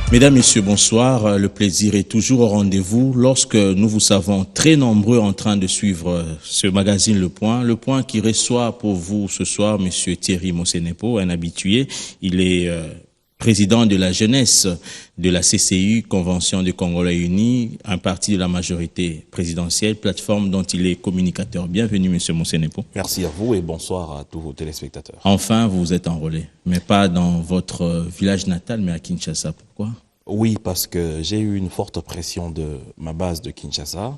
Mesdames, Messieurs, bonsoir. Le plaisir est toujours au rendez-vous lorsque nous vous savons très nombreux en train de suivre ce magazine Le Point qui reçoit pour vous ce soir Monsieur Thierry Mosenepo, un habitué. Il est président de la jeunesse de la CCU, Convention des Congolais Unis, un parti de la majorité présidentielle, plateforme dont il est communicateur. Bienvenue, Monsieur Mosenepo. Merci à vous et bonsoir à tous vos téléspectateurs. Enfin, vous vous êtes enrôlé, mais pas dans votre village natal, mais à Kinshasa. Pourquoi ? Oui, parce que j'ai eu une forte pression de ma base de Kinshasa.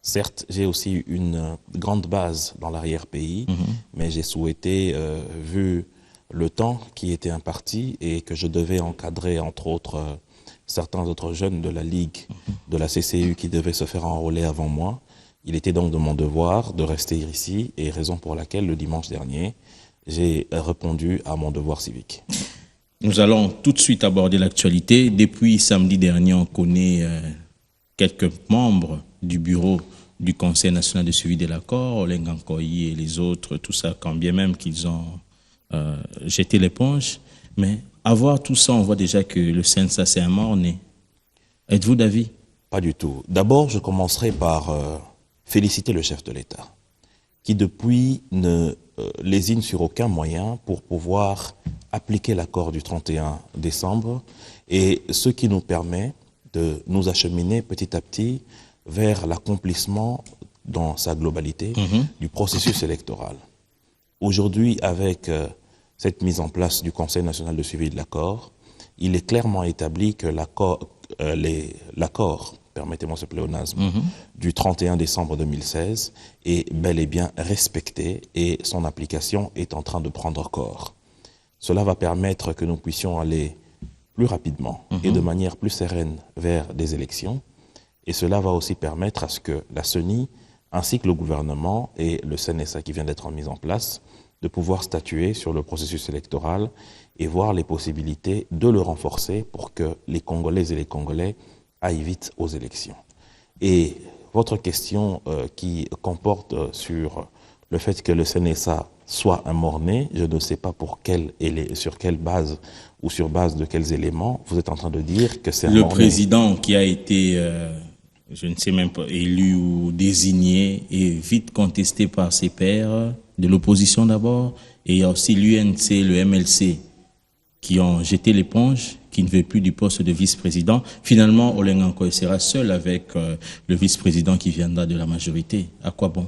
Certes, j'ai aussi une grande base dans l'arrière-pays, mais j'ai souhaité, vu le temps qui était imparti et que je devais encadrer, entre autres, certains autres jeunes de la Ligue de la CCU qui devaient se faire enrôler avant moi. Il était donc de mon devoir de rester ici et raison pour laquelle le dimanche dernier, j'ai répondu à mon devoir civique. Nous allons tout de suite aborder l'actualité. Depuis samedi dernier, on connaît quelques membres du bureau du Conseil national de suivi de l'accord, Olenga Nkoyi et les autres, tout ça, quand bien même qu'ils ont jeté l'éponge. Mais à voir tout ça, on voit déjà que le CNSA, c'est un mort-né. Êtes-vous d'avis? Pas du tout. D'abord, je commencerai par féliciter le chef de l'État, qui depuis ne lésine sur aucun moyen pour pouvoir appliquer l'accord du 31 décembre et ce qui nous permet de nous acheminer petit à petit vers l'accomplissement dans sa globalité du processus électoral. Aujourd'hui, avec cette mise en place du Conseil national de suivi de l'accord, il est clairement établi que l'accord, permettez-moi ce pléonasme, du 31 décembre 2016 est bel et bien respecté et son application est en train de prendre corps. Cela va permettre que nous puissions aller plus rapidement et de manière plus sereine vers des élections. Et cela va aussi permettre à ce que la CENI, ainsi que le gouvernement et le CNSA qui vient d'être mis en place, de pouvoir statuer sur le processus électoral et voir les possibilités de le renforcer pour que les Congolaises et les Congolais aillent vite aux élections. Et votre question qui comporte sur le fait que le CNSA soit un mort-né, je ne sais pas sur quelle base ou sur base de quels éléments vous êtes en train de dire que c'est un mort-né. Le président qui a été, je ne sais même pas, élu ou désigné est vite contesté par ses pairs de l'opposition d'abord, et il y a aussi l'UNC, le MLC, qui ont jeté l'éponge, qui ne veut plus du poste de vice-président. Finalement, Olenga Nkoyi sera seul avec le vice-président qui viendra de la majorité. À quoi bon?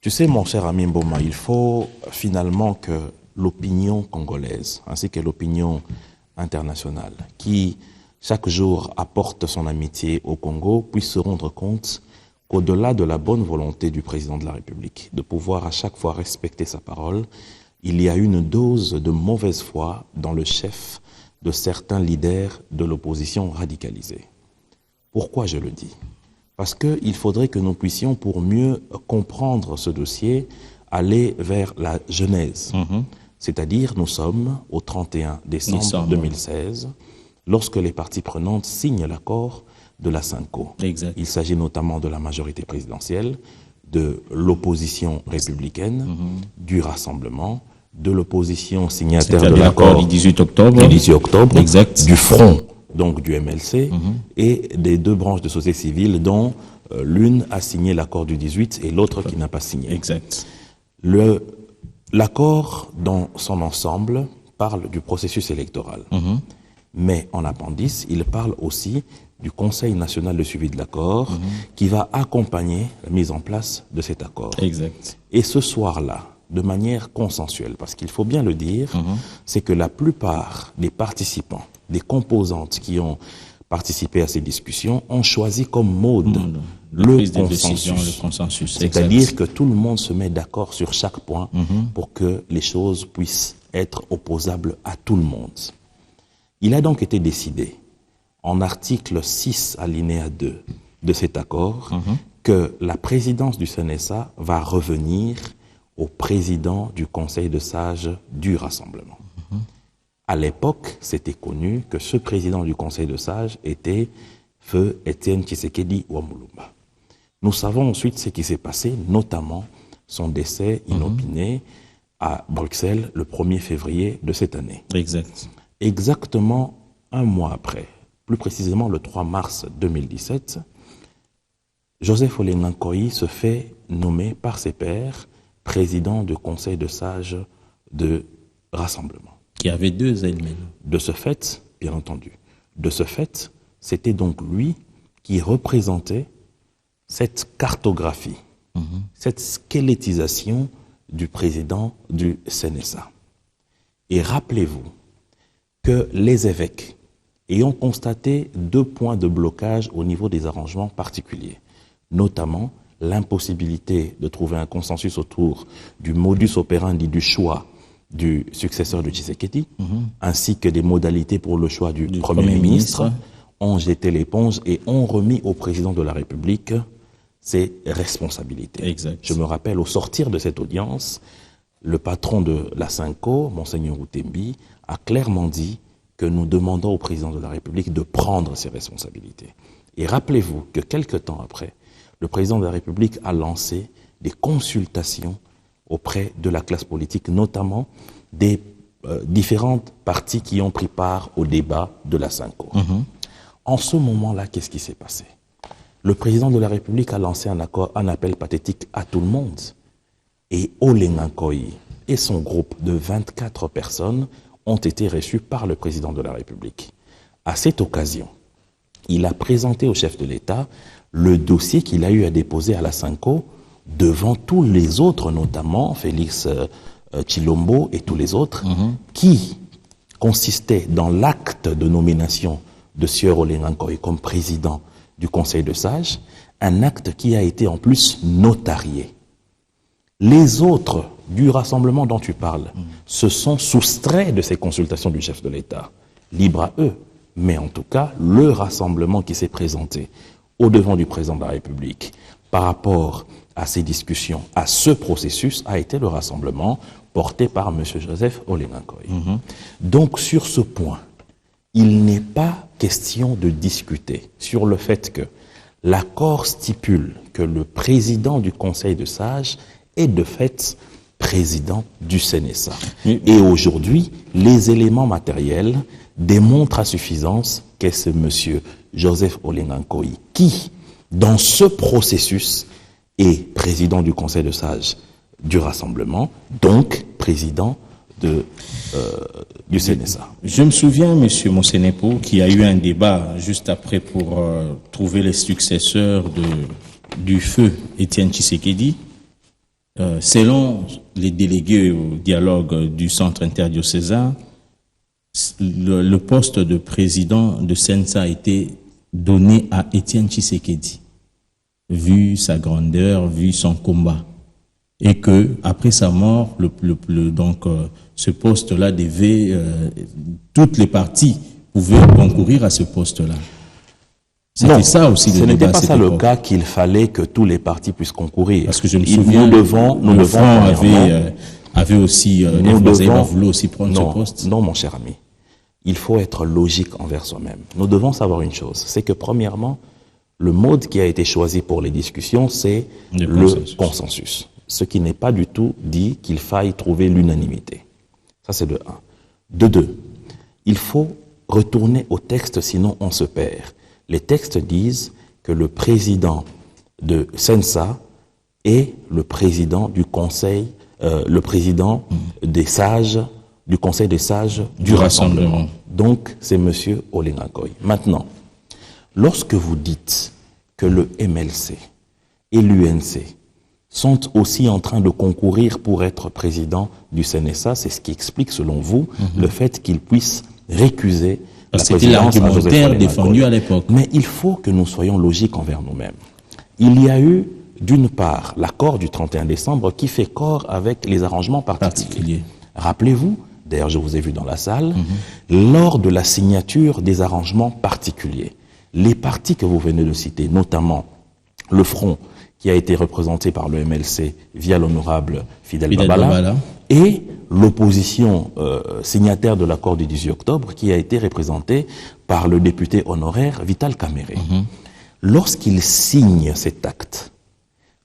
Tu sais, mon cher ami Mboma, il faut finalement que l'opinion congolaise, ainsi que l'opinion internationale, qui chaque jour apporte son amitié au Congo, puisse se rendre compte qu'au-delà de la bonne volonté du président de la République, de pouvoir à chaque fois respecter sa parole, il y a une dose de mauvaise foi dans le chef de certains leaders de l'opposition radicalisée. Pourquoi je le dis ? Parce qu'il faudrait que nous puissions, pour mieux comprendre ce dossier, aller vers la genèse. C'est-à-dire, nous sommes au 31 décembre 2016, lorsque les parties prenantes signent l'accord de la SENCO. Il s'agit notamment de la majorité présidentielle, de l'opposition républicaine, du Rassemblement, de l'opposition signataire de l'accord du 18 octobre, du Front, donc du MLC, et des deux branches de société civile dont l'une a signé l'accord du 18 et l'autre qui n'a pas signé. L'accord dans son ensemble parle du processus électoral. Mais en appendice, il parle aussi du Conseil national de suivi de l'accord qui va accompagner la mise en place de cet accord. Et ce soir-là, de manière consensuelle, parce qu'il faut bien le dire, c'est que la plupart des participants, des composantes qui ont participé à ces discussions ont choisi comme mode le consensus. C'est-à-dire que tout le monde se met d'accord sur chaque point pour que les choses puissent être opposables à tout le monde. Il a donc été décidé, en article 6 alinéa 2 de cet accord, que la présidence du CNSA va revenir au président du Conseil de sages du Rassemblement. À l'époque, c'était connu que ce président du Conseil de sages était feu Étienne Tshisekedi Wamulumba. Nous savons ensuite ce qui s'est passé, notamment son décès inopiné à Bruxelles le 1er février de cette année. Exactement un mois après, plus précisément le 3 mars 2017, Joseph Olenga Nkoyi se fait nommer par ses pairs président du conseil de sages de rassemblement. Qui avait 2 ennemis. De ce fait, bien entendu, c'était donc lui qui représentait cette cartographie, cette squelettisation du président du CNSA. Et rappelez-vous que les évêques ayant constaté 2 points de blocage au niveau des arrangements particuliers, notamment l'impossibilité de trouver un consensus autour du modus operandi du choix du successeur de Tshisekedi, ainsi que des modalités pour le choix du Premier ministre, ont jeté l'éponge et ont remis au président de la République ses responsabilités. Exact. Je me rappelle, au sortir de cette audience, le patron de la Synco, Monseigneur Outembi, a clairement dit que nous demandons au président de la République de prendre ses responsabilités. Et rappelez-vous que quelque temps après, le président de la République a lancé des consultations auprès de la classe politique, notamment des différentes parties qui ont pris part au débat de la Synco. En ce moment-là, qu'est-ce qui s'est passé? Le président de la République a lancé un appel pathétique à tout le monde. Et Olenga Nkoyi et son groupe de 24 personnes ont été reçus par le président de la République. À cette occasion, il a présenté au chef de l'État le dossier qu'il a eu à déposer à la Synco devant tous les autres, notamment Félix Tshilombo et tous les autres, qui consistaient dans l'acte de nomination de Sieur Olenga Nkoyi comme président du Conseil de sages, un acte qui a été en plus notarié. Les autres du rassemblement dont tu parles se sont soustraits de ces consultations du chef de l'État. Libre à eux. Mais en tout cas, le rassemblement qui s'est présenté au devant du président de la République par rapport à ces discussions, à ce processus, a été le rassemblement porté par M. Joseph Olenga Nkoyi. Donc sur ce point, il n'est pas question de discuter sur le fait que l'accord stipule que le président du Conseil de sages est de fait président du CNSA. Et aujourd'hui, les éléments matériels démontrent à suffisance que c'est M. Joseph Olenga Nkoyi qui, dans ce processus, est président du Conseil de sages du Rassemblement, donc président du CNSA. Je me souviens, M. Mosenepo, qu'il y a eu un débat juste après pour trouver les successeurs du feu Étienne Tshisekedi. Selon les délégués au dialogue du centre interdiocésain, le poste de président de CNSA a été donné à Étienne Tshisekedi, vu sa grandeur, vu son combat. Et que après sa mort, ce poste-là devait, toutes les parties pouvaient concourir à ce poste-là. C'était ça aussi. Ce n'était pas ça le cas qu'il fallait que tous les partis puissent concourir. Parce que je me souviens, le Front avait aussi, voulu aussi prendre ce poste. Non, mon cher ami. Il faut être logique envers soi-même. Nous devons savoir une chose, c'est que premièrement, le mode qui a été choisi pour les discussions, c'est le consensus. Ce qui n'est pas du tout dit qu'il faille trouver l'unanimité. Ça, c'est de 1. De 2, il faut retourner au texte, sinon on se perd. Les textes disent que le président de CNSA est le président du conseil, le président des sages, du conseil des sages du Rassemblement. Donc, c'est M. Olenga Nkoyi. Maintenant, lorsque vous dites que le MLC et l'UNC sont aussi en train de concourir pour être président du CNSA, c'est ce qui explique, selon vous, le fait qu'ils puissent récuser la présidence à Joseph Olenga Nkoyi. Défendu à l'époque. Mais il faut que nous soyons logiques envers nous-mêmes. Il y a eu, d'une part, l'accord du 31 décembre qui fait corps avec les arrangements particuliers. Rappelez-vous, d'ailleurs je vous ai vu dans la salle, lors de la signature des arrangements particuliers, les partis que vous venez de citer, notamment le Front, qui a été représenté par le MLC via l'honorable Fidel Babala, et l'opposition signataire de l'accord du 18 octobre, qui a été représentée par le député honoraire Vital Kamerhe. Lorsqu'il signe cet acte,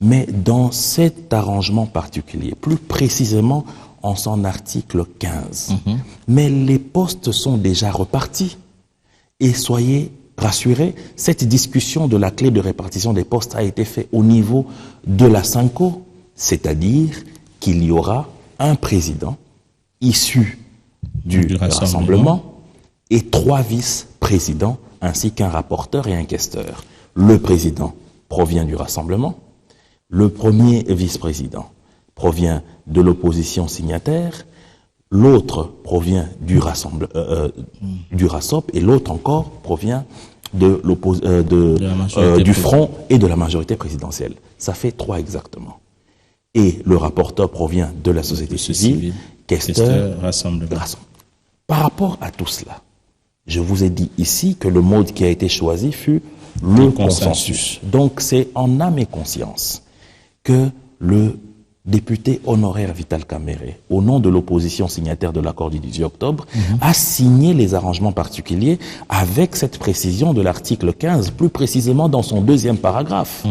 mais dans cet arrangement particulier, plus précisément en son article 15, mais les postes sont déjà repartis. Et soyez rassurer, cette discussion de la clé de répartition des postes a été faite au niveau de la SANCO, c'est-à-dire qu'il y aura un président issu du Rassemblement et 3 vice-présidents ainsi qu'un rapporteur et un questeur. Le président provient du Rassemblement, le premier vice-président provient de l'opposition signataire, l'autre provient du RASOP et l'autre encore provient de du Front et de la majorité présidentielle. Ça fait 3 exactement. Et le rapporteur provient de la société civile, questeur, Rassemblement. Par rapport à tout cela, je vous ai dit ici que le mode qui a été choisi fut le consensus. Donc c'est en âme et conscience que le député honoraire Vital Kamerhe, au nom de l'opposition signataire de l'accord du 18 octobre, a signé les arrangements particuliers avec cette précision de l'article 15, plus précisément dans son 2e paragraphe.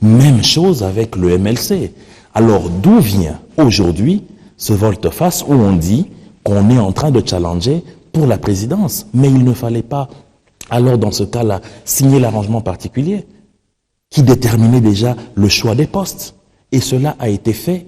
Même chose avec le MLC. Alors d'où vient aujourd'hui ce volte-face où on dit qu'on est en train de challenger pour la présidence? Mais il ne fallait pas, alors dans ce cas-là, signer l'arrangement particulier qui déterminait déjà le choix des postes. Et cela a été fait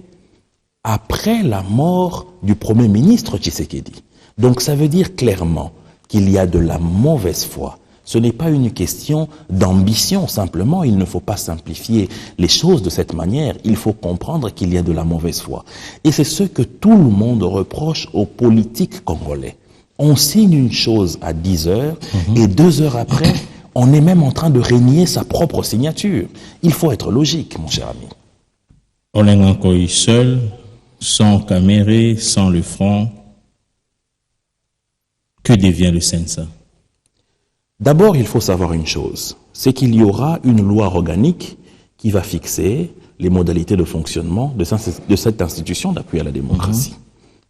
après la mort du Premier ministre Tshisekedi. Donc ça veut dire clairement qu'il y a de la mauvaise foi. Ce n'est pas une question d'ambition simplement, il ne faut pas simplifier les choses de cette manière, il faut comprendre qu'il y a de la mauvaise foi. Et c'est ce que tout le monde reproche aux politiques congolais. On signe une chose à 10 heures et 2 heures après, on est même en train de régner sa propre signature. Il faut être logique, mon cher ami. Olengankoy seul, sans Kamerhe, sans le Front, que devient le CENSA? D'abord, il faut savoir une chose, c'est qu'il y aura une loi organique qui va fixer les modalités de fonctionnement de cette institution d'appui à la démocratie.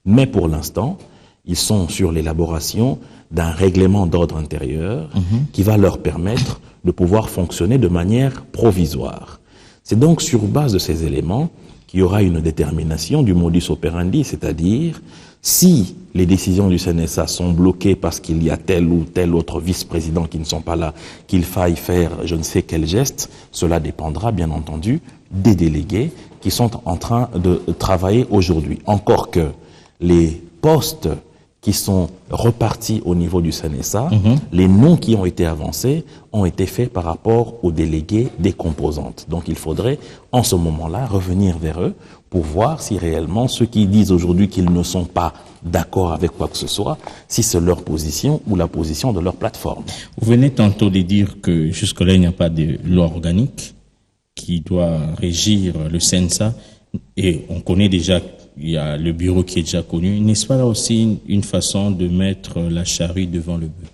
Mais pour l'instant, ils sont sur l'élaboration d'un règlement d'ordre intérieur qui va leur permettre de pouvoir fonctionner de manière provisoire. C'est donc sur base de ces éléments qu'il y aura une détermination du modus operandi, c'est-à-dire si les décisions du CNSA sont bloquées parce qu'il y a tel ou tel autre vice-président qui ne sont pas là, qu'il faille faire je ne sais quel geste, cela dépendra bien entendu des délégués qui sont en train de travailler aujourd'hui. Encore que les postes qui sont repartis au niveau du CNSA, les noms qui ont été avancés ont été faits par rapport aux délégués des composantes. Donc il faudrait en ce moment-là revenir vers eux pour voir si réellement ceux qui disent aujourd'hui qu'ils ne sont pas d'accord avec quoi que ce soit, si c'est leur position ou la position de leur plateforme. Vous venez tantôt de dire que jusque-là il n'y a pas de loi organique qui doit régir le CNSA et on connaît déjà il y a le bureau qui est déjà connu. N'est-ce pas là aussi une façon de mettre la charrue devant le bœuf?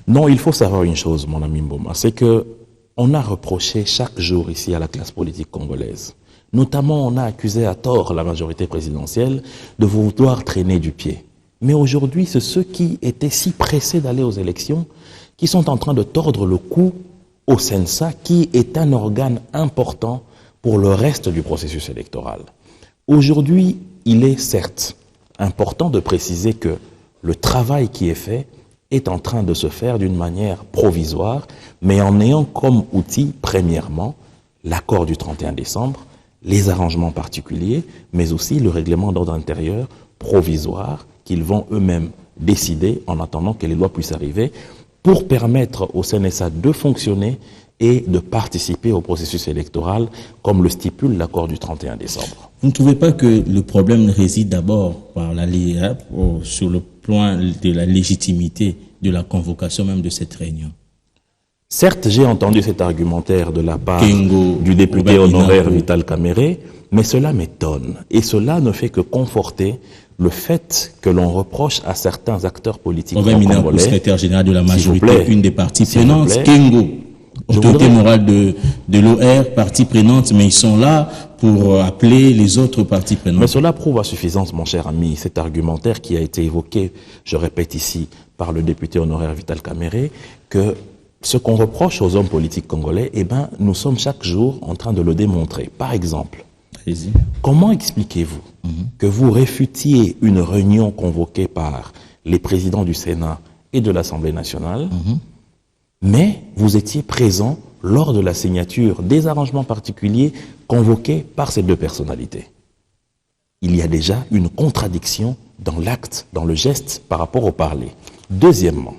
Non, il faut savoir une chose, mon ami Mboma, c'est que on a reproché chaque jour ici à la classe politique congolaise. Notamment, on a accusé à tort la majorité présidentielle de vouloir traîner du pied. Mais aujourd'hui, c'est ceux qui étaient si pressés d'aller aux élections qui sont en train de tordre le cou au CENSA, qui est un organe important pour le reste du processus électoral. Aujourd'hui, il est certes important de préciser que le travail qui est fait est en train de se faire d'une manière provisoire, mais en ayant comme outil, premièrement, l'accord du 31 décembre, les arrangements particuliers, mais aussi le règlement d'ordre intérieur provisoire qu'ils vont eux-mêmes décider en attendant que les lois puissent arriver pour permettre au CNSA de fonctionner et de participer au processus électoral comme le stipule l'accord du 31 décembre. Vous ne trouvez pas que le problème réside d'abord sur le plan de la légitimité de la convocation même de cette réunion? Certes, j'ai entendu cet argumentaire de la part du député honoraire Vital Kamerhe, mais cela m'étonne. Et cela ne fait que conforter le fait que l'on reproche à certains acteurs politiques congolais, secrétaire général de la majorité, une des parties prenantes, Kengo, autorité morale de l'OR, partie prenante, mais ils sont là pour appeler les autres parties prenantes. Mais cela prouve à suffisance, mon cher ami, cet argumentaire qui a été évoqué, je répète ici, par le député honoraire Vital Kamerhe, que ce qu'on reproche aux hommes politiques congolais, eh ben, nous sommes chaque jour en train de le démontrer. Par exemple, comment expliquez-vous que vous réfutiez une réunion convoquée par les présidents du Sénat et de l'Assemblée nationale Mais vous étiez présent lors de la signature des arrangements particuliers convoqués par ces deux personnalités. Il y a déjà une contradiction dans l'acte, dans le geste par rapport au parler. Deuxièmement,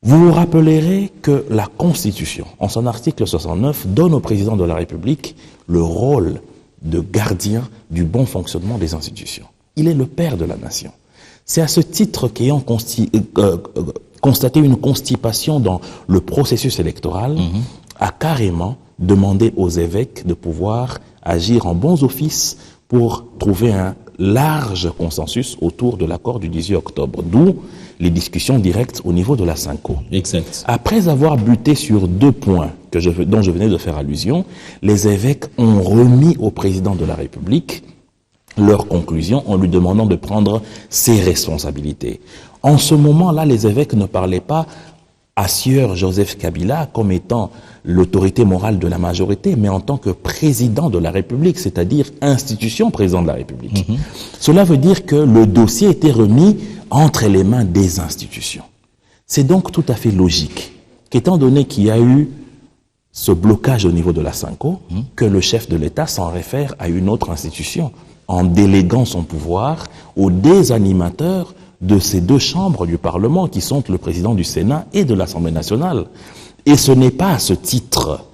vous vous rappellerez que la Constitution, en son article 69, donne au président de la République le rôle de gardien du bon fonctionnement des institutions. Il est le père de la nation. C'est à ce titre qu'ayant constaté une constipation dans le processus électoral, a carrément demandé aux évêques de pouvoir agir en bons offices pour trouver un large consensus autour de l'accord du 18 octobre, d'où les discussions directes au niveau de la Synco. Exact. Après avoir buté sur deux points dont je venais de faire allusion, les évêques ont remis au président de la République leurs conclusions en lui demandant de prendre ses responsabilités. En ce moment-là, les évêques ne parlaient pas à Sieur Joseph Kabila comme étant l'autorité morale de la majorité, mais en tant que président de la République, c'est-à-dire institution président de la République. Cela veut dire que le dossier était remis entre les mains des institutions. C'est donc tout à fait logique qu'étant donné qu'il y a eu ce blocage au niveau de la Synco, que le chef de l'État s'en réfère à une autre institution en déléguant son pouvoir aux animateurs de ces deux chambres du Parlement qui sont le président du Sénat et de l'Assemblée nationale. Et ce n'est pas à ce titre,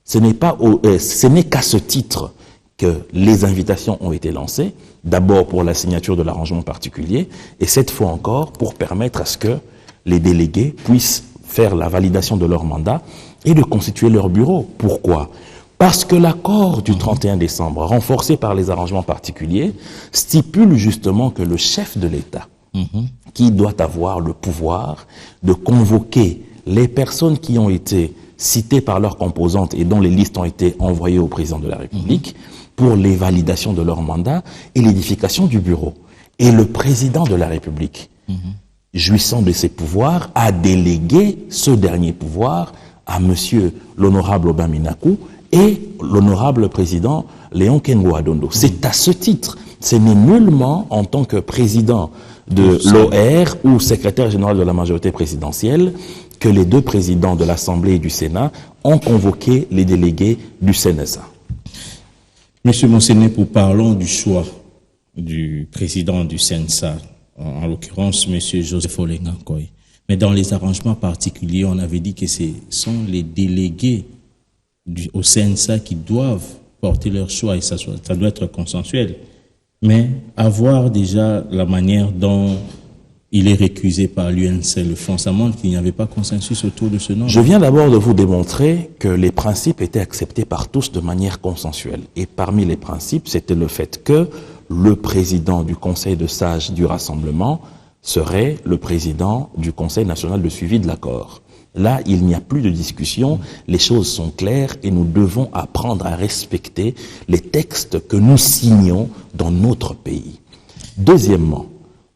ce n'est qu'à ce titre que les invitations ont été lancées, d'abord pour la signature de l'arrangement particulier, et cette fois encore pour permettre à ce que les délégués puissent faire la validation de leur mandat et de constituer leur bureau. Pourquoi ? Parce que l'accord du 31 décembre, renforcé par les arrangements particuliers, stipule justement que le chef de l'État, qui doit avoir le pouvoir de convoquer les personnes qui ont été citées par leurs composantes et dont les listes ont été envoyées au président de la République pour les validations de leur mandat et l'édification du bureau. Et le président de la République, jouissant de ses pouvoirs, a délégué ce dernier pouvoir à monsieur l'honorable Aubin Minakou et l'honorable président Léon Kengo-Adondo. C'est à ce titre, ce n'est nullement en tant que président de l'OR ou secrétaire général de la majorité présidentielle que les deux présidents de l'Assemblée et du Sénat ont convoqué les délégués du CNSA. Monsieur Monsenepo, parlons du choix du président du CNSA, en l'occurrence monsieur Joseph Olenga Nkoy. Mais dans les arrangements particuliers, on avait dit que ce sont les délégués au CNSA qui doivent porter leur choix et ça doit être consensuel. Mais avoir déjà la manière dont il est récusé par l'UNC, le fond, ça montre qu'il n'y avait pas consensus autour de ce nom. Je viens d'abord de vous démontrer que les principes étaient acceptés par tous de manière consensuelle. Et parmi les principes, c'était le fait que le président du Conseil de sages du Rassemblement serait le président du Conseil national de suivi de l'accord. Là, il n'y a plus de discussion, les choses sont claires et nous devons apprendre à respecter les textes que nous signons dans notre pays. Deuxièmement,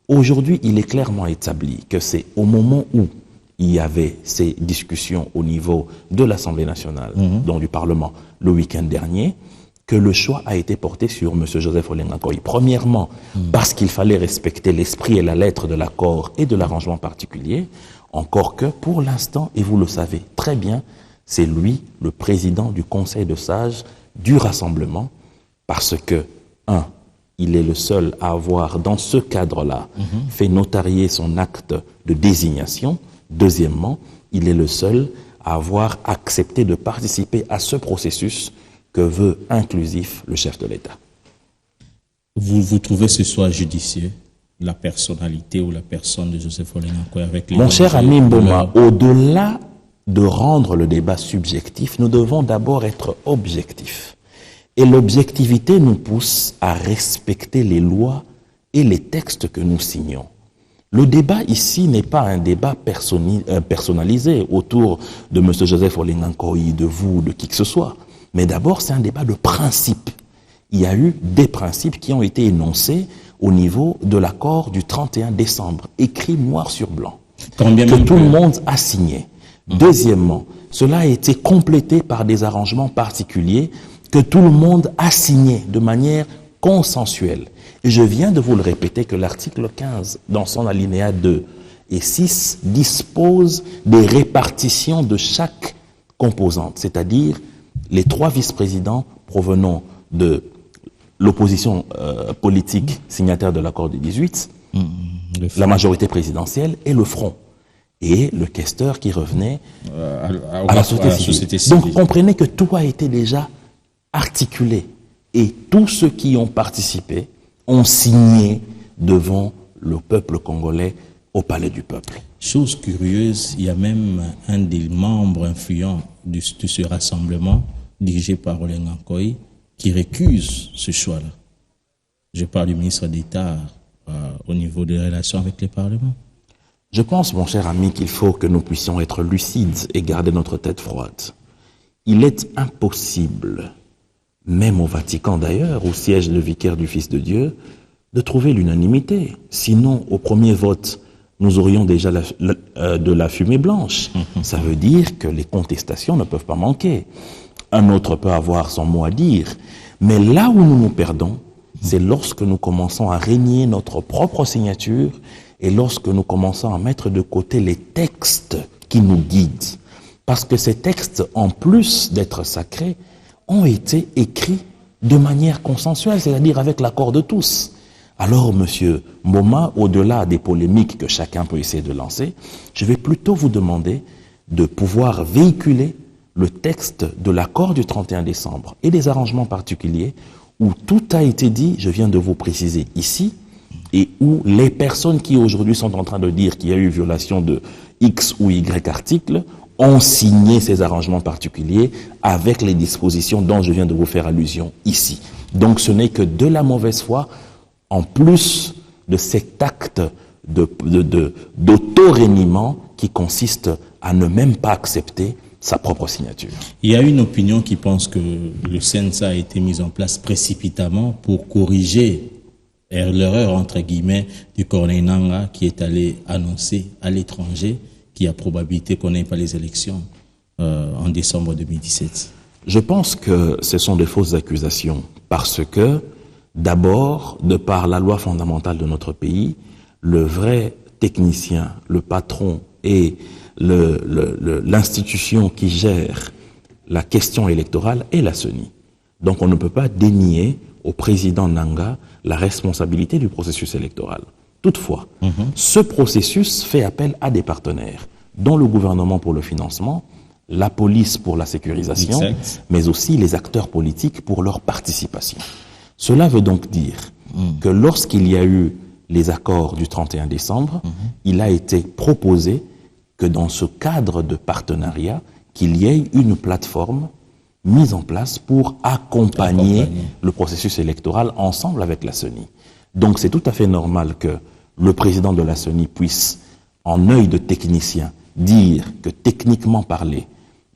aujourd'hui, il est clairement établi que c'est au moment où il y avait ces discussions au niveau de l'Assemblée nationale, donc du Parlement, le week-end dernier, que le choix a été porté sur M. Joseph Olenga Nkoy. Premièrement, parce qu'il fallait respecter l'esprit et la lettre de l'accord et de l'arrangement particulier, encore que pour l'instant, et vous le savez très bien, c'est lui le président du Conseil de sages du Rassemblement, parce que, il est le seul à avoir, dans ce cadre-là, fait notarier son acte de désignation. Deuxièmement, il est le seul à avoir accepté de participer à ce processus que veut inclusif le chef de l'État. Vous trouvez ce soit judicieux, la personnalité ou la personne de Joseph Olenga Nkoy avec les... Mon cher ami Mboma, au-delà de rendre le débat subjectif, nous devons d'abord être objectifs. Et l'objectivité nous pousse à respecter les lois et les textes que nous signons. Le débat ici n'est pas un débat personnalisé autour de M. Joseph Olenga Nkoy, de vous, de qui que ce soit. Mais d'abord, c'est un débat de principe. Il y a eu des principes qui ont été énoncés au niveau de l'accord du 31 décembre, écrit noir sur blanc, que tout le monde a signé. Deuxièmement, cela a été complété par des arrangements particuliers que tout le monde a signé de manière consensuelle. Et je viens de vous le répéter que l'article 15, dans son alinéa 2, et 6 disposent des répartitions de chaque composante, c'est-à-dire les 3 vice-présidents provenant de l'opposition politique signataire de l'accord du 18, la majorité présidentielle et le front, et le questeur qui revenait à la société civile. Donc comprenez que tout a été déjà articulé, et tous ceux qui ont participé ont signé devant le peuple congolais au palais du peuple. Chose curieuse, il y a même un des membres influents de ce rassemblement, dirigé par Olenga Nkoy, qui récuse ce choix-là. Je parle du ministre d'État au niveau des relations avec les parlements. Je pense, mon cher ami, qu'il faut que nous puissions être lucides et garder notre tête froide. Il est impossible, même au Vatican d'ailleurs, où siège le vicaire du Fils de Dieu, de trouver l'unanimité. Sinon, au premier vote, nous aurions déjà de la fumée blanche. Ça veut dire que les contestations ne peuvent pas manquer. Un autre peut avoir son mot à dire. Mais là où nous nous perdons, c'est lorsque nous commençons à régner notre propre signature et lorsque nous commençons à mettre de côté les textes qui nous guident. Parce que ces textes, en plus d'être sacrés, ont été écrits de manière consensuelle, c'est-à-dire avec l'accord de tous. Alors, monsieur Mboma, au-delà des polémiques que chacun peut essayer de lancer, je vais plutôt vous demander de pouvoir véhiculer le texte de l'accord du 31 décembre et des arrangements particuliers où tout a été dit, je viens de vous préciser ici, et où les personnes qui aujourd'hui sont en train de dire qu'il y a eu violation de X ou Y articles ont signé ces arrangements particuliers avec les dispositions dont je viens de vous faire allusion ici. Donc ce n'est que de la mauvaise foi, en plus de cet acte d'auto-réniement qui consiste à ne même pas accepter sa propre signature. Il y a une opinion qui pense que le CNSA a été mis en place précipitamment pour corriger l'erreur, entre guillemets, du Corneille Nangaa qui est allé annoncer à l'étranger qu'il y a probabilité qu'on n'ait pas les élections en décembre 2017. Je pense que ce sont des fausses accusations parce que, d'abord, de par la loi fondamentale de notre pays, le vrai technicien, le patron et l'institution qui gère la question électorale est la CENI. Donc on ne peut pas dénier au président Nangaa la responsabilité du processus électoral. Toutefois, ce processus fait appel à des partenaires, dont le gouvernement pour le financement, la police pour la sécurisation, mais aussi les acteurs politiques pour leur participation. Cela veut donc dire que lorsqu'il y a eu les accords du 31 décembre, il a été proposé que dans ce cadre de partenariat, qu'il y ait une plateforme mise en place pour accompagner le processus électoral ensemble avec la CENI. Donc c'est tout à fait normal que le président de la CENI puisse, en œil de technicien, dire que techniquement parlé,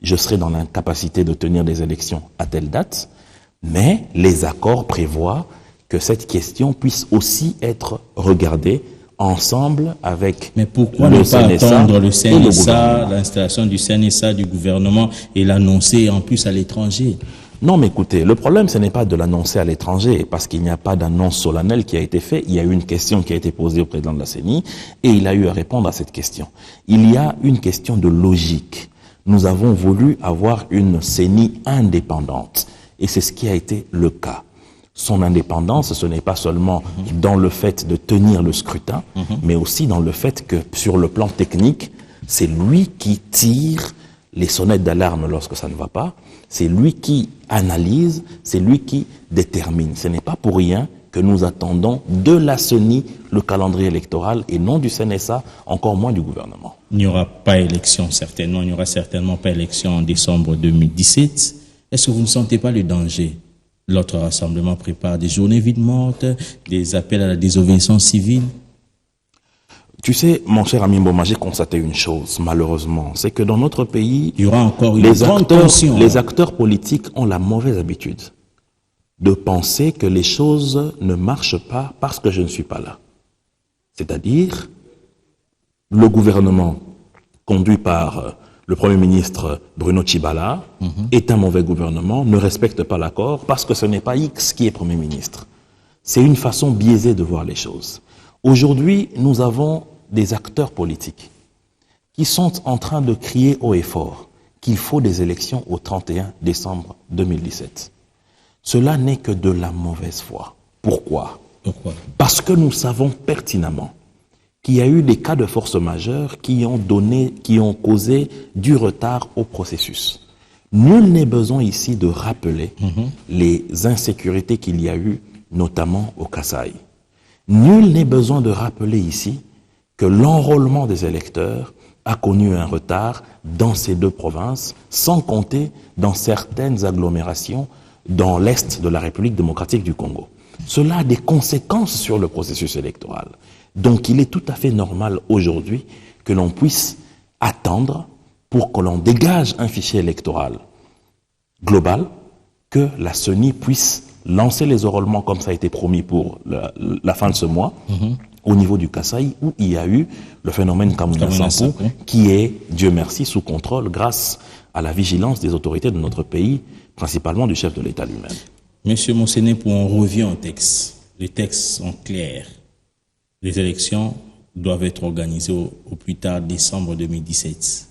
je serai dans l'incapacité de tenir des élections à telle date, mais les accords prévoient que cette question puisse aussi être regardée ensemble avec mais pourquoi ne pas attendre le CNSA, l'installation du CNSA, du gouvernement, et l'annoncer en plus à l'étranger? Non, mais écoutez, le problème, ce n'est pas de l'annoncer à l'étranger, parce qu'il n'y a pas d'annonce solennelle qui a été faite. Il y a eu une question qui a été posée au président de la CENI, et il a eu à répondre à cette question. Il y a une question de logique. Nous avons voulu avoir une CENI indépendante, et c'est ce qui a été le cas. Son indépendance, ce n'est pas seulement dans le fait de tenir le scrutin, mais aussi dans le fait que, sur le plan technique, c'est lui qui tire les sonnettes d'alarme lorsque ça ne va pas, c'est lui qui analyse, c'est lui qui détermine. Ce n'est pas pour rien que nous attendons de la CENI le calendrier électoral et non du CNSA, encore moins du gouvernement. Il n'y aura pas élection, certainement. Il n'y aura certainement pas élection en décembre 2017. Est-ce que vous ne sentez pas le danger? L'autre rassemblement prépare des journées vides mortes, des appels à la désobéissance civile. Tu sais, mon cher ami Mboma, j'ai constaté une chose, malheureusement, c'est que dans notre pays, il y aura encore les acteurs politiques ont la mauvaise habitude de penser que les choses ne marchent pas parce que je ne suis pas là. C'est-à-dire, le gouvernement conduit par le Premier ministre Bruno Tshibala est un mauvais gouvernement, ne respecte pas l'accord parce que ce n'est pas X qui est Premier ministre. C'est une façon biaisée de voir les choses. Aujourd'hui, nous avons des acteurs politiques qui sont en train de crier haut et fort qu'il faut des élections au 31 décembre 2017. Cela n'est que de la mauvaise foi. Pourquoi? Parce que nous savons pertinemment qu'il y a eu des cas de force majeure qui ont causé du retard au processus. Nul n'est besoin ici de rappeler les insécurités qu'il y a eu, notamment au Kasaï. Nul n'est besoin de rappeler ici que l'enrôlement des électeurs a connu un retard dans ces deux provinces, sans compter dans certaines agglomérations dans l'est de la République démocratique du Congo. Cela a des conséquences sur le processus électoral. Donc il est tout à fait normal aujourd'hui que l'on puisse attendre pour que l'on dégage un fichier électoral global, que la CENI puisse lancer les enrôlements comme ça a été promis pour la fin de ce mois, au niveau du Kasaï, où il y a eu le phénomène Kamuna-Sampou, qui est, Dieu merci, sous contrôle grâce à la vigilance des autorités de notre pays, principalement du chef de l'État lui-même. Monsieur Mosenepo, on revient au texte. Les textes sont clairs. Les élections doivent être organisées au plus tard décembre 2017.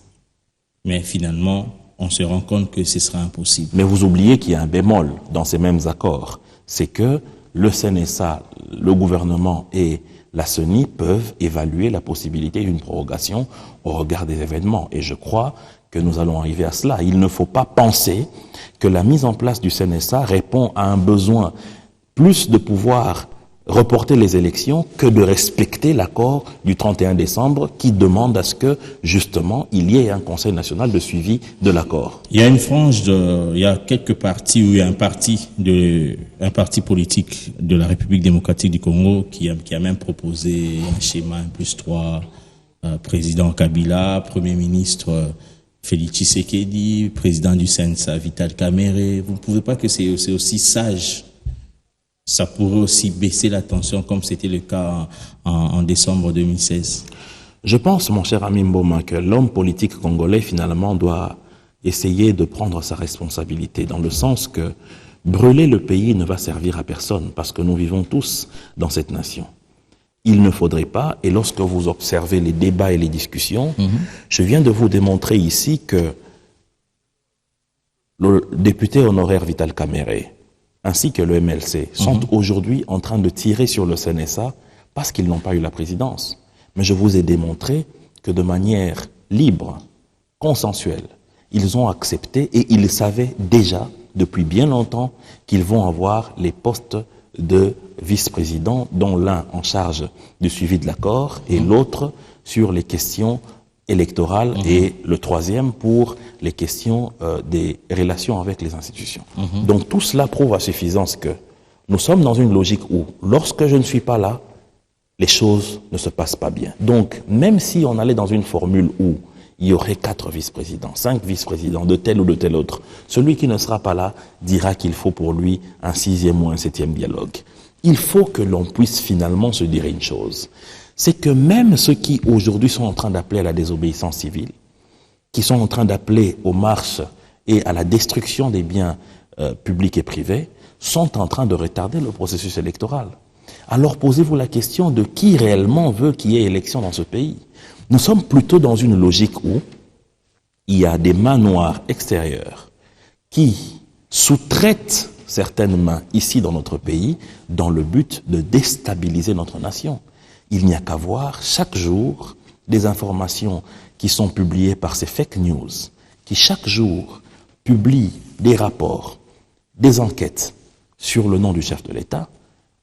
Mais finalement, on se rend compte que ce sera impossible. Mais vous oubliez qu'il y a un bémol dans ces mêmes accords. C'est que le CNSA, le gouvernement et la CENI peuvent évaluer la possibilité d'une prorogation au regard des événements. Et je crois que nous allons arriver à cela. Il ne faut pas penser que la mise en place du CNSA répond à un besoin plus de pouvoir reporter les élections que de respecter l'accord du 31 décembre qui demande à ce que, justement, il y ait un Conseil national de suivi de l'accord. Il y a une frange il y a quelques partis, où il y a un parti politique de la République démocratique du Congo qui a même proposé un schéma 1+3, président Kabila, premier ministre Félix Tshisekedi, président du CNSA Vital Kamerhe. Vous ne pouvez pas que c'est aussi sage? Ça pourrait aussi baisser la tension comme c'était le cas en décembre 2016. Je pense, mon cher ami Mboma, que l'homme politique congolais finalement doit essayer de prendre sa responsabilité, dans le sens que brûler le pays ne va servir à personne, parce que nous vivons tous dans cette nation. Il ne faudrait pas, et lorsque vous observez les débats et les discussions, je viens de vous démontrer ici que le député honoraire Vital Kamerhe ainsi que le MLC, sont aujourd'hui en train de tirer sur le CNSA parce qu'ils n'ont pas eu la présidence. Mais je vous ai démontré que de manière libre, consensuelle, ils ont accepté et ils savaient déjà, depuis bien longtemps, qu'ils vont avoir les postes de vice-président, dont l'un en charge du suivi de l'accord et l'autre sur les questions électorales et le troisième pour les questions des relations avec les institutions. Donc tout cela prouve à suffisance que nous sommes dans une logique où, lorsque je ne suis pas là, les choses ne se passent pas bien. Donc même si on allait dans une formule où il y aurait 4 vice-présidents, 5 vice-présidents de tel ou de tel autre, celui qui ne sera pas là dira qu'il faut pour lui un 6e ou un 7e dialogue. Il faut que l'on puisse finalement se dire une chose. C'est que même ceux qui aujourd'hui sont en train d'appeler à la désobéissance civile, qui sont en train d'appeler aux marches et à la destruction des biens publics et privés, sont en train de retarder le processus électoral. Alors posez-vous la question de qui réellement veut qu'il y ait élection dans ce pays. Nous sommes plutôt dans une logique où il y a des mains noires extérieures qui sous-traitent certaines mains ici dans notre pays dans le but de déstabiliser notre nation. Il n'y a qu'à voir chaque jour des informations qui sont publiées par ces fake news, qui chaque jour publient des rapports, des enquêtes sur le nom du chef de l'État,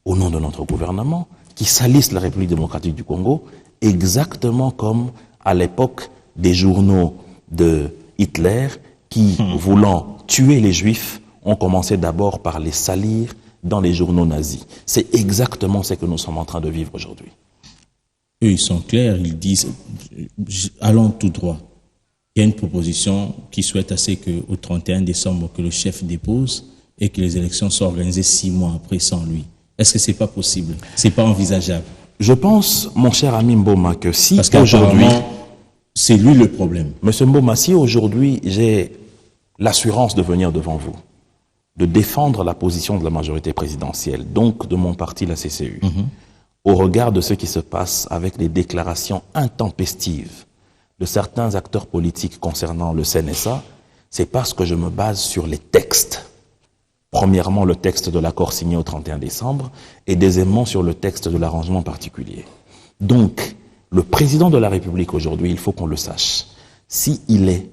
au nom de notre gouvernement, qui salissent la République démocratique du Congo, exactement comme à l'époque des journaux de Hitler qui, voulant tuer les Juifs, ont commencé d'abord par les salir dans les journaux nazis. C'est exactement ce que nous sommes en train de vivre aujourd'hui. Eux, ils sont clairs, ils disent, allons tout droit. Il y a une proposition qui souhaite assez qu'au 31 décembre, que le chef dépose et que les élections soient organisées 6 mois après sans lui. Est-ce que c'est pas possible? C'est pas envisageable? Je pense, mon cher ami Mboma, que si aujourd'hui, c'est lui le problème. Monsieur Mboma, si aujourd'hui j'ai l'assurance de venir devant vous, de défendre la position de la majorité présidentielle, donc de mon parti, la CCU, au regard de ce qui se passe avec les déclarations intempestives de certains acteurs politiques concernant le CNSA, c'est parce que je me base sur les textes. Premièrement, le texte de l'accord signé au 31 décembre et deuxièmement sur le texte de l'arrangement particulier. Donc, le président de la République aujourd'hui, il faut qu'on le sache, s'il est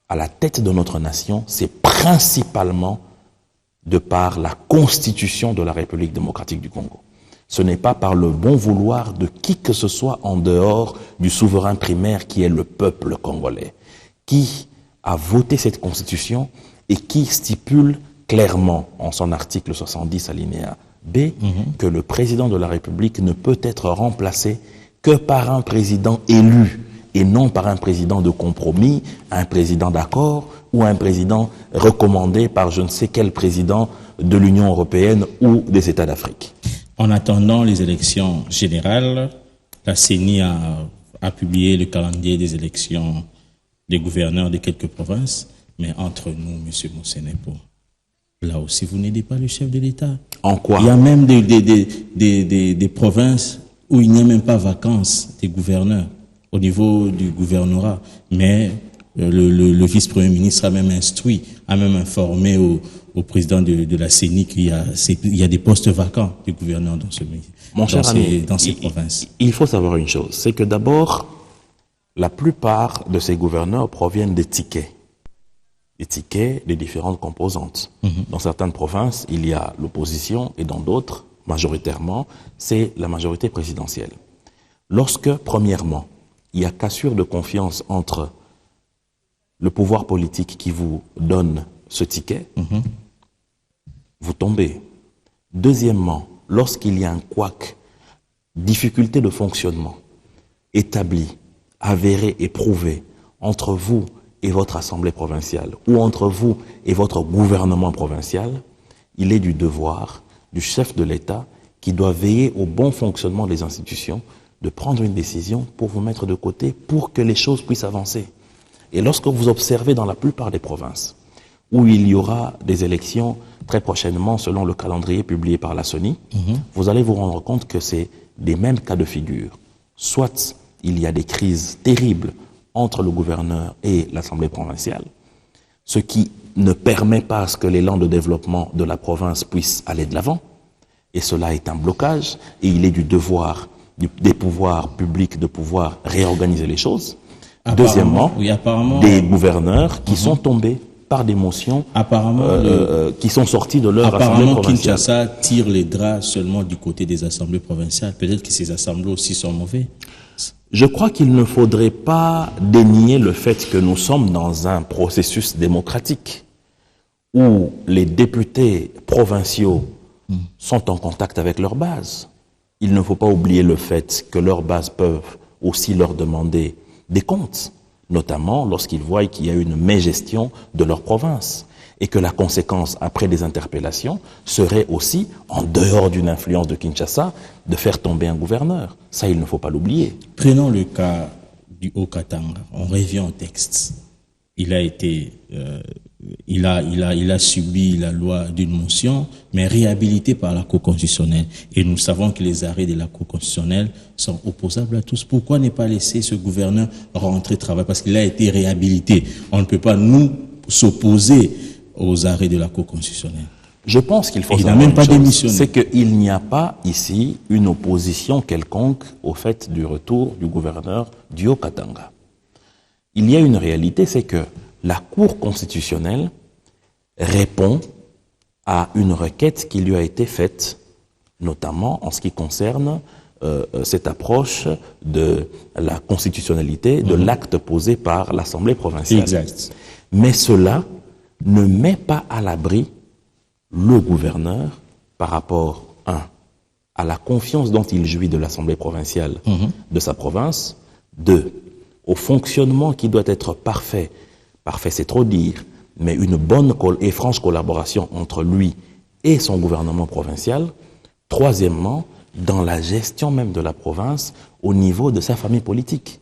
à la tête de notre nation, c'est principalement de par la constitution de la République démocratique du Congo. Ce n'est pas par le bon vouloir de qui que ce soit en dehors du souverain primaire qui est le peuple congolais, qui a voté cette constitution et qui stipule clairement en son article 70 alinéa B que le président de la République ne peut être remplacé que par un président élu et non par un président de compromis, un président d'accord ou un président recommandé par je ne sais quel président de l'Union européenne ou des États d'Afrique. En attendant les élections générales, la CENI a publié le calendrier des élections des gouverneurs de quelques provinces, mais entre nous, M. Mosenepo, là aussi, vous n'aidez pas le chef de l'État. En quoi? Il y a même des provinces où il n'y a même pas vacances des gouverneurs au niveau du gouvernorat, mais le vice-premier ministre a même instruit, a même informé au président de la CENI qu'il y a des postes vacants de gouverneurs dans ces provinces. Il faut savoir une chose, c'est que d'abord, la plupart de ces gouverneurs proviennent des tickets des différentes composantes. Dans certaines provinces, il y a l'opposition et dans d'autres, majoritairement, c'est la majorité présidentielle. Lorsque, premièrement, il y a cassure de confiance entre le pouvoir politique qui vous donne ce ticket, vous tombez. Deuxièmement, lorsqu'il y a un couac, difficulté de fonctionnement établie, avérée et prouvée entre vous et votre assemblée provinciale ou entre vous et votre gouvernement provincial, il est du devoir du chef de l'État qui doit veiller au bon fonctionnement des institutions de prendre une décision pour vous mettre de côté pour que les choses puissent avancer. Et lorsque vous observez dans la plupart des provinces où il y aura des élections très prochainement selon le calendrier publié par la CENI, vous allez vous rendre compte que c'est des mêmes cas de figure. Soit il y a des crises terribles entre le gouverneur et l'Assemblée provinciale, ce qui ne permet pas à ce que l'élan de développement de la province puisse aller de l'avant, et cela est un blocage, et il est du devoir des pouvoirs publics de pouvoir réorganiser les choses. Deuxièmement, des gouverneurs qui sont tombés par des motions qui sont sorties de leur assemblée provinciale. Apparemment, Kinshasa tire les draps seulement du côté des assemblées provinciales. Peut-être que ces assemblées aussi sont mauvais. Je crois qu'il ne faudrait pas dénier le fait que nous sommes dans un processus démocratique où les députés provinciaux sont en contact avec leur base. Il ne faut pas oublier le fait que leurs bases peuvent aussi leur demander des comptes, notamment lorsqu'ils voient qu'il y a une mégestion de leur province et que la conséquence après des interpellations serait aussi, en dehors d'une influence de Kinshasa, de faire tomber un gouverneur. Ça, il ne faut pas l'oublier. Prenons le cas du Haut-Katanga. On revient au texte. Il a été, il a subi la loi d'une motion, mais réhabilité par la Cour constitutionnelle. Et nous savons que les arrêts de la Cour constitutionnelle sont opposables à tous. Pourquoi ne pas laisser ce gouverneur rentrer travailler? Parce qu'il a été réhabilité. On ne peut pas, nous, s'opposer aux arrêts de la Cour constitutionnelle. Je pense qu'il faut savoir une chose, c'est qu'il n'y a pas ici une opposition quelconque au fait du retour du gouverneur du Haut-Katanga. Il y a une réalité, c'est que la Cour constitutionnelle répond à une requête qui lui a été faite, notamment en ce qui concerne cette approche de la constitutionnalité de l'acte posé par l'Assemblée provinciale. Exact. Mais cela ne met pas à l'abri le gouverneur par rapport, à la confiance dont il jouit de l'Assemblée provinciale de sa province, 2, au fonctionnement qui doit être parfait. Parfait, c'est trop dire, mais une bonne et franche collaboration entre lui et son gouvernement provincial. Troisièmement, dans la gestion même de la province au niveau de sa famille politique.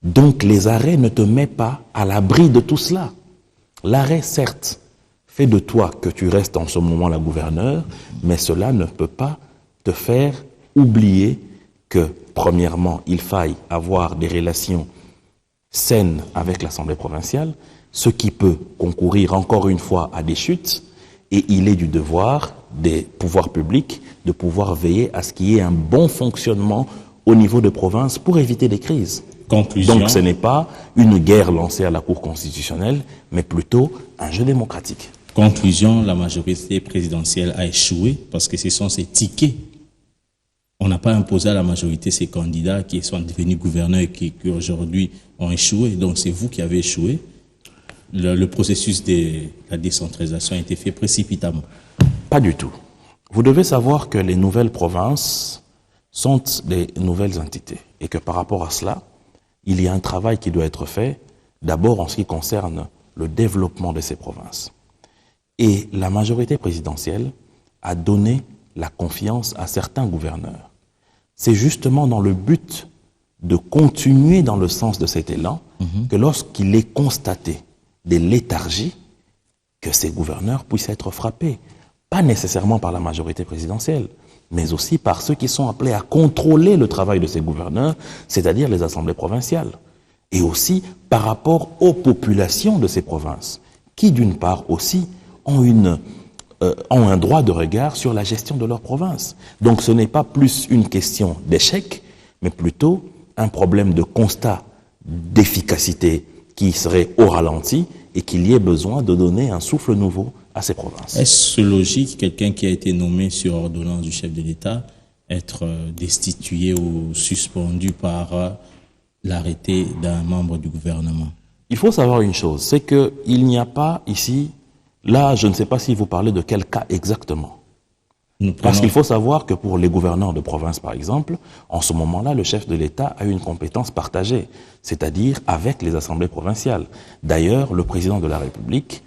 Donc les arrêts ne te mettent pas à l'abri de tout cela. L'arrêt, certes, fait de toi que tu restes en ce moment-là gouverneur, mais cela ne peut pas te faire oublier que, premièrement, il faille avoir des relations saines avec l'Assemblée provinciale, ce qui peut concourir encore une fois à des chutes, et il est du devoir des pouvoirs publics de pouvoir veiller à ce qu'il y ait un bon fonctionnement au niveau de province pour éviter des crises. Conclusion. Donc ce n'est pas une guerre lancée à la Cour constitutionnelle, mais plutôt un jeu démocratique. Conclusion, la majorité présidentielle a échoué parce que ce sont ces tickets. On n'a pas imposé à la majorité ces candidats qui sont devenus gouverneurs et qui aujourd'hui ont échoué. Donc c'est vous qui avez échoué. Le processus de la décentralisation a été fait précipitamment. Pas du tout. Vous devez savoir que les nouvelles provinces sont des nouvelles entités et que par rapport à cela, il y a un travail qui doit être fait, d'abord en ce qui concerne le développement de ces provinces. Et la majorité présidentielle a donné la confiance à certains gouverneurs. C'est justement dans le but de continuer dans le sens de cet élan que lorsqu'il est constaté des léthargies, que ces gouverneurs puissent être frappés, pas nécessairement par la majorité présidentielle, mais aussi par ceux qui sont appelés à contrôler le travail de ces gouverneurs, c'est-à-dire les assemblées provinciales, et aussi par rapport aux populations de ces provinces, qui d'une part aussi ont un droit de regard sur la gestion de leur province. Donc ce n'est pas plus une question d'échec, mais plutôt un problème de constat d'efficacité qui serait au ralenti et qu'il y ait besoin de donner un souffle nouveau à ces provinces. Est-ce logique, quelqu'un qui a été nommé sur ordonnance du chef de l'État, être destitué ou suspendu par l'arrêté d'un membre du gouvernement? Il faut savoir une chose, c'est qu'il n'y a pas ici, là je ne sais pas si vous parlez de quel cas exactement. Parce qu'il faut savoir que pour les gouverneurs de province, par exemple, en ce moment-là, le chef de l'État a une compétence partagée, c'est-à-dire avec les assemblées provinciales. D'ailleurs, le président de la République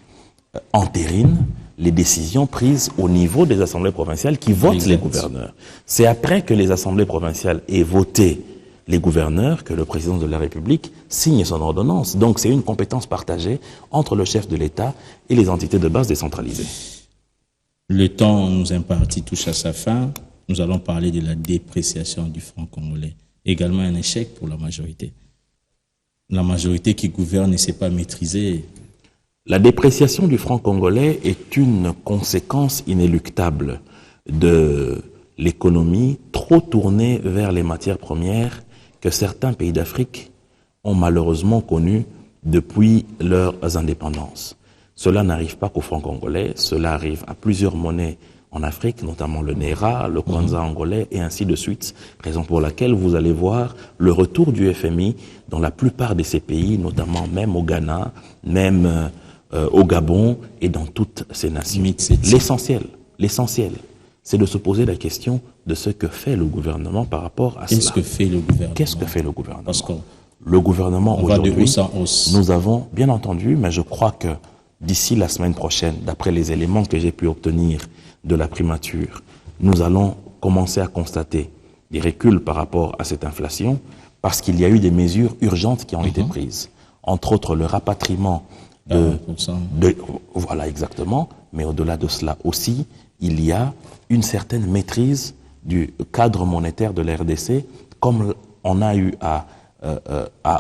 entérine les décisions prises au niveau des assemblées provinciales qui votent les gouverneurs. C'est après que les assemblées provinciales aient voté les gouverneurs que le président de la République signe son ordonnance. Donc c'est une compétence partagée entre le chef de l'État et les entités de base décentralisées. Le temps nous imparti touche à sa fin. Nous allons parler de la dépréciation du franc congolais. Également un échec pour la majorité. La majorité qui gouverne ne sait pas maîtriser. La dépréciation du franc congolais est une conséquence inéluctable de l'économie trop tournée vers les matières premières que certains pays d'Afrique ont malheureusement connues depuis leurs indépendances. Cela n'arrive pas qu'au franc congolais, cela arrive à plusieurs monnaies en Afrique, notamment le Naira, le Kwanza angolais et ainsi de suite, raison pour laquelle vous allez voir le retour du FMI dans la plupart de ces pays, notamment même au Ghana, même au Gabon et dans toutes ces nations. L'essentiel, c'est de se poser la question de ce que fait le gouvernement par rapport à cela. Qu'est-ce que fait le gouvernement? Qu'est-ce que fait le gouvernement? Parce que le gouvernement aujourd'hui, hausse. Nous avons bien entendu, mais je crois que d'ici la semaine prochaine, d'après les éléments que j'ai pu obtenir de la primature, nous allons commencer à constater des reculs par rapport à cette inflation parce qu'il y a eu des mesures urgentes qui ont été prises. Entre autres, le rapatriement voilà exactement, mais au-delà de cela aussi, il y a une certaine maîtrise du cadre monétaire de la RDC, comme on a eu à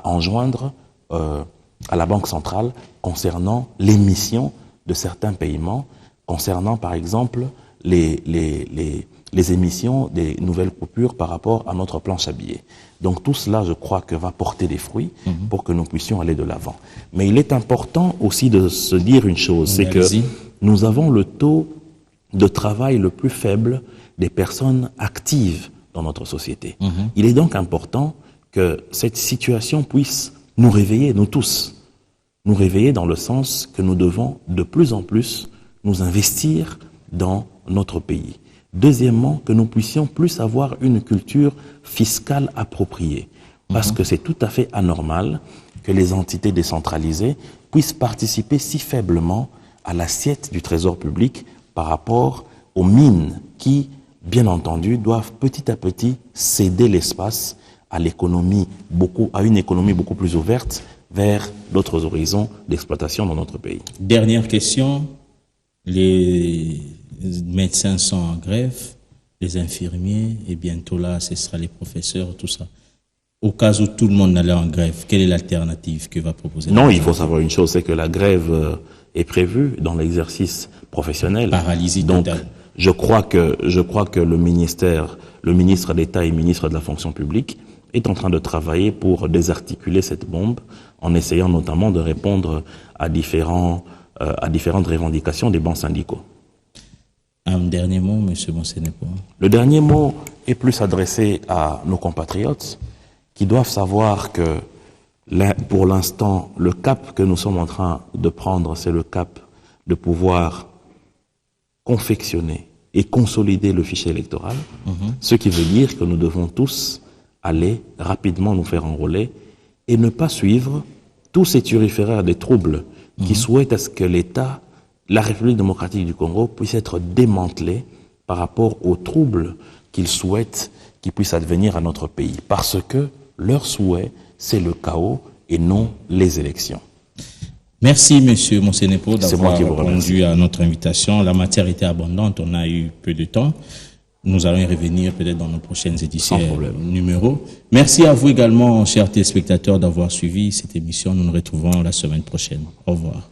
enjoindre à la Banque centrale concernant l'émission de certains paiements, concernant par exemple les émissions des nouvelles coupures par rapport à notre planche à billets. Donc tout cela, je crois, que va porter des fruits pour que nous puissions aller de l'avant. Mais il est important aussi de se dire une chose, c'est que nous avons le taux de travail le plus faible des personnes actives dans notre société. Il est donc important que cette situation puisse nous réveiller, nous tous, nous réveiller dans le sens que nous devons de plus en plus nous investir dans notre pays. Deuxièmement, que nous puissions plus avoir une culture fiscale appropriée. Parce que c'est tout à fait anormal que les entités décentralisées puissent participer si faiblement à l'assiette du trésor public par rapport aux mines qui, bien entendu, doivent petit à petit céder l'espace à une économie beaucoup plus ouverte vers d'autres horizons d'exploitation dans notre pays. Dernière question. Les médecins sont en grève. les infirmiers, et bientôt là, ce sera les professeurs, tout ça. Au cas où tout le monde allait en grève, quelle est l'alternative que va proposer? Non, il faut savoir une chose, c'est que la grève est prévue dans l'exercice professionnel. Paralysie Donc, totale. je crois que le ministre d'État et ministre de la fonction publique est en train de travailler pour désarticuler cette bombe en essayant notamment de répondre à différentes revendications des bancs syndicaux. Un dernier mot, monsieur Monsenepo. Le dernier mot est plus adressé à nos compatriotes qui doivent savoir que pour l'instant, le cap que nous sommes en train de prendre, c'est le cap de pouvoir confectionner et consolider le fichier électoral, ce qui veut dire que nous devons tous aller rapidement nous faire enrôler et ne pas suivre tous ces turiféraires des troubles qui souhaitent à ce que l'État, la République démocratique du Congo, puisse être démantelée par rapport aux troubles qu'ils souhaitent qui puissent advenir à notre pays. Parce que leur souhait, c'est le chaos et non les élections. Merci, monsieur Monsenepo, d'avoir répondu à notre invitation. La matière était abondante, on a eu peu de temps. Nous allons y revenir peut-être dans nos prochaines éditions numéros. Merci à vous également, chers téléspectateurs, d'avoir suivi cette émission. Nous nous retrouvons la semaine prochaine. Au revoir.